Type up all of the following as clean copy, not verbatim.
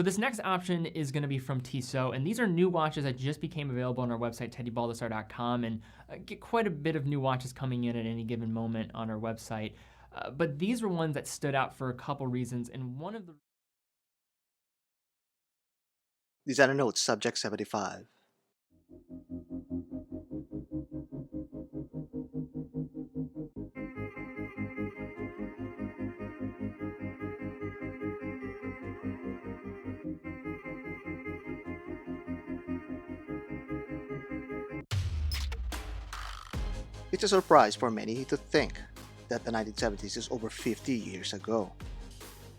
So this next option is going to be from Tissot, and these are new watches that just became available on our website, teddybaldessar.com, and get quite a bit of new watches coming in at any given moment on our website. But these were ones that stood out for a couple reasons, and one of the Designer Notes Subject 75. It's a surprise for many to think that the 1970s is over 50 years ago.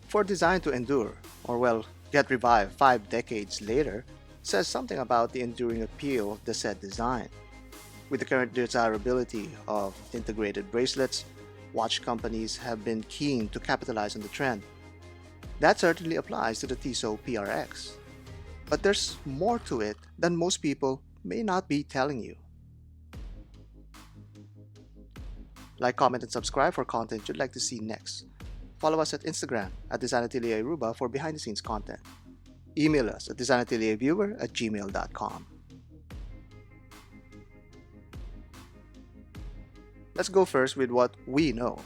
For design to endure, or well, get revived 5 decades later, says something about the enduring appeal of the said design. With the current desirability of integrated bracelets, watch companies have been keen to capitalize on the trend. That certainly applies to the Tissot PRX. But there's more to it than most people may not be telling you. Like, comment, and subscribe for content you'd like to see next. Follow us at Instagram at DesignAtelierAruba for behind-the-scenes content. Email us at designatelierviewer@gmail.com. Let's go first with what we know.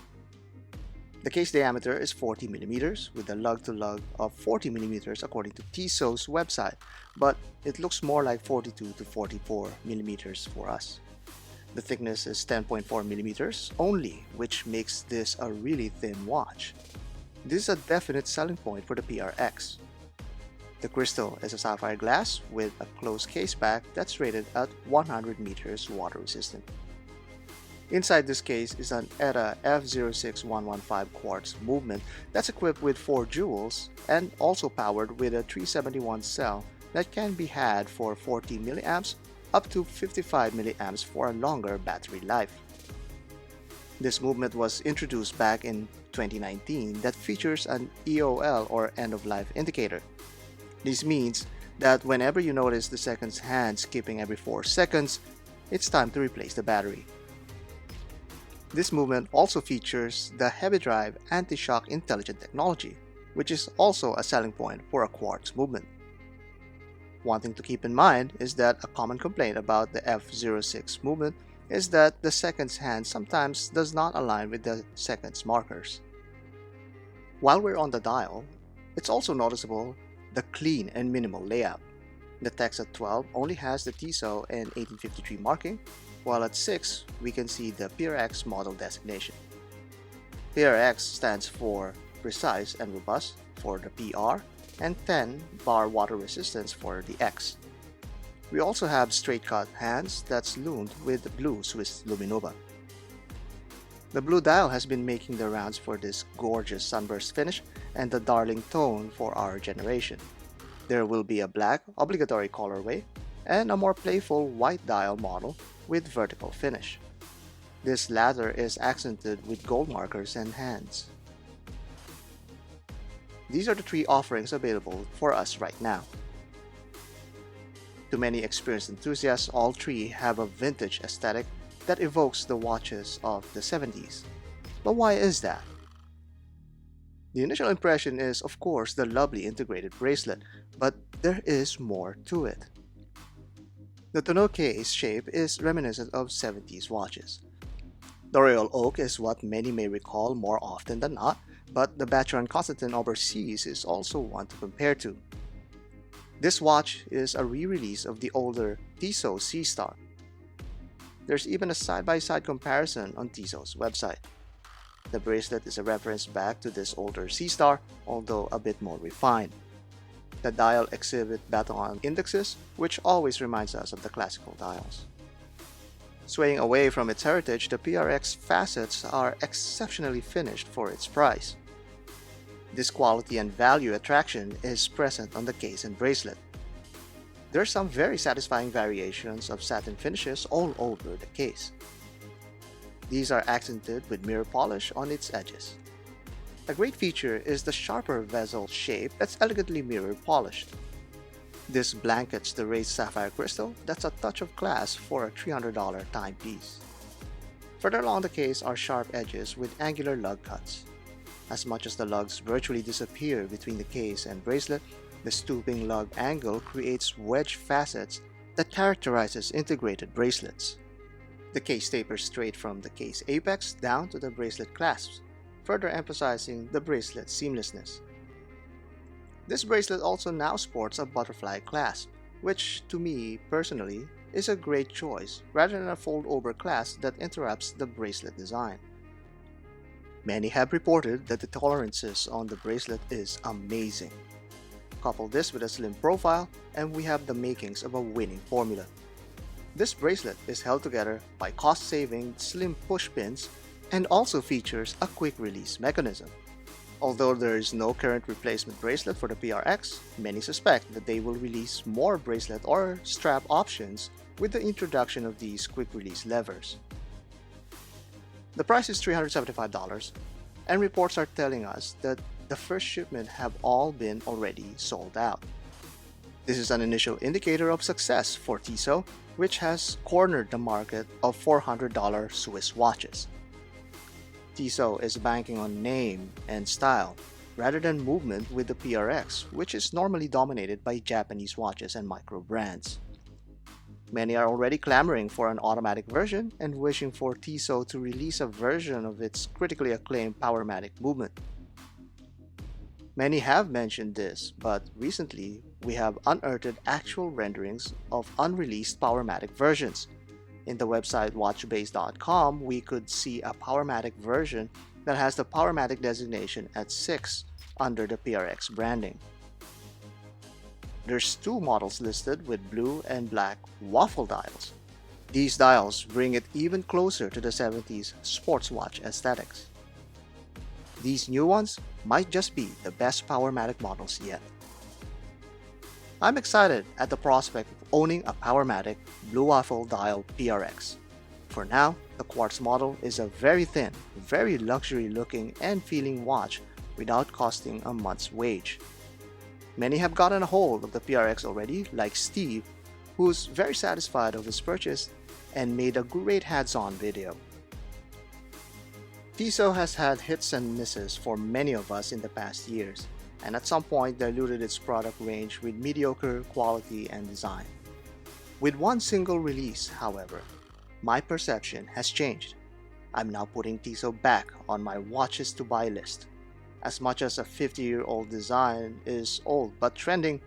The case diameter is 40mm with a lug-to-lug of 40mm according to Tissot's website, but it looks more like 42 to 44mm for us. The thickness is 10.4mm only, which makes this a really thin watch. This is a definite selling point for the PRX. The crystal is a sapphire glass with a closed case back that's rated at 100 meters water resistant. Inside this case is an ETA F06115 quartz movement that's equipped with 4 jewels and also powered with a 371 cell that can be had for 40 mA up to 55 mA for a longer battery life. This movement was introduced back in 2019 that features an EOL or end-of-life indicator. This means that whenever you notice the seconds hand skipping every 4 seconds, it's time to replace the battery. This movement also features the heavy drive anti-shock intelligent technology, which is also a selling point for a quartz movement. One thing to keep in mind is that a common complaint about the F06 movement is that the seconds hand sometimes does not align with the seconds markers. While we're on the dial, it's also noticeable the clean and minimal layout. The text at 12 only has the Tissot and 1853 marking, while at 6 we can see the PRX model designation. PRX stands for precise and robust for the PR, and 10 bar water resistance for the X. We also have straight cut hands that's loomed with blue Swiss Luminova. The blue dial has been making the rounds for this gorgeous sunburst finish and the darling tone for our generation. There will be a black obligatory colorway and a more playful white dial model with vertical finish. This latter is accented with gold markers and hands. These are the 3 offerings available for us right now. To many experienced enthusiasts, all 3 have a vintage aesthetic that evokes the watches of the 70s. But why is that? The initial impression is, of course, the lovely integrated bracelet, but there is more to it. The tonneau case shape is reminiscent of 70s watches. The royal oak is what many may recall more often than not, but the Vacheron Constantin overseas is also one to compare to. This watch is a re-release of the older Tissot C-Star. There's even a side-by-side comparison on Tissot's website. The bracelet is a reference back to this older C-Star, although a bit more refined. The dial exhibit baton indexes, which always reminds us of the classical dials. Swaying away from its heritage, the PRX facets are exceptionally finished for its price. This quality and value attraction is present on the case and bracelet. There are some very satisfying variations of satin finishes all over the case. These are accented with mirror polish on its edges. A great feature is the sharper bezel shape that's elegantly mirror polished. This blankets the raised sapphire crystal that's a touch of class for a $300 timepiece. Further along the case are sharp edges with angular lug cuts. As much as the lugs virtually disappear between the case and bracelet, The stooping lug angle creates wedge facets that characterizes integrated bracelets. The case tapers straight from the case apex down to the bracelet clasps, further emphasizing the bracelet's seamlessness. This bracelet also now sports a butterfly clasp, which to me personally is a great choice rather than a fold-over clasp that interrupts the bracelet design. Many have reported that the tolerances on the bracelet is amazing. Couple this with a slim profile and we have the makings of a winning formula. This bracelet is held together by cost-saving slim push pins and also features a quick release mechanism. Although there is no current replacement bracelet for the PRX, many suspect that they will release more bracelet or strap options with the introduction of these quick release levers. The price is $375, and reports are telling us that the first shipment have all been already sold out. This is an initial indicator of success for Tissot, which has cornered the market of $400 Swiss watches. Tissot is banking on name and style rather than movement with the PRX, which is normally dominated by Japanese watches and micro brands. Many are already clamoring for an automatic version and wishing for Tissot to release a version of its critically acclaimed Powermatic movement. Many have mentioned this, but recently we have unearthed actual renderings of unreleased Powermatic versions. In the website watchbase.com, we could see a Powermatic version that has the Powermatic designation at 6 under the PRX branding. There's 2 models listed with blue and black waffle dials. These dials bring it even closer to the 70s sports watch aesthetics. These new ones might just be the best Powermatic models yet. I'm excited at the prospect of owning a Powermatic blue waffle dial PRX. For now, the Quartz model is a very thin, very luxury looking and feeling watch without costing a month's wage. Many have gotten a hold of the PRX already, like Steve, who's very satisfied of his purchase and made a great hands-on video. Tissot has had hits and misses for many of us in the past years, and at some point diluted its product range with mediocre quality and design. With one single release, however, my perception has changed. I'm now putting Tissot back on my watches to buy list. As much as a 50-year-old design is old but trending,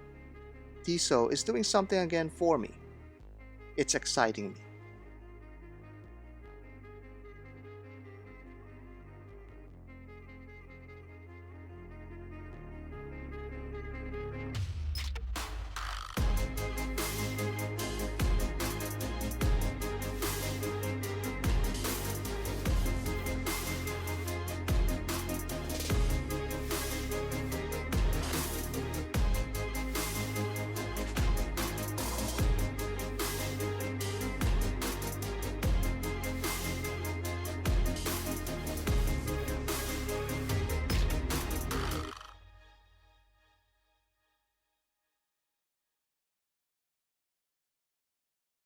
Tissot is doing something again for me. It's exciting me.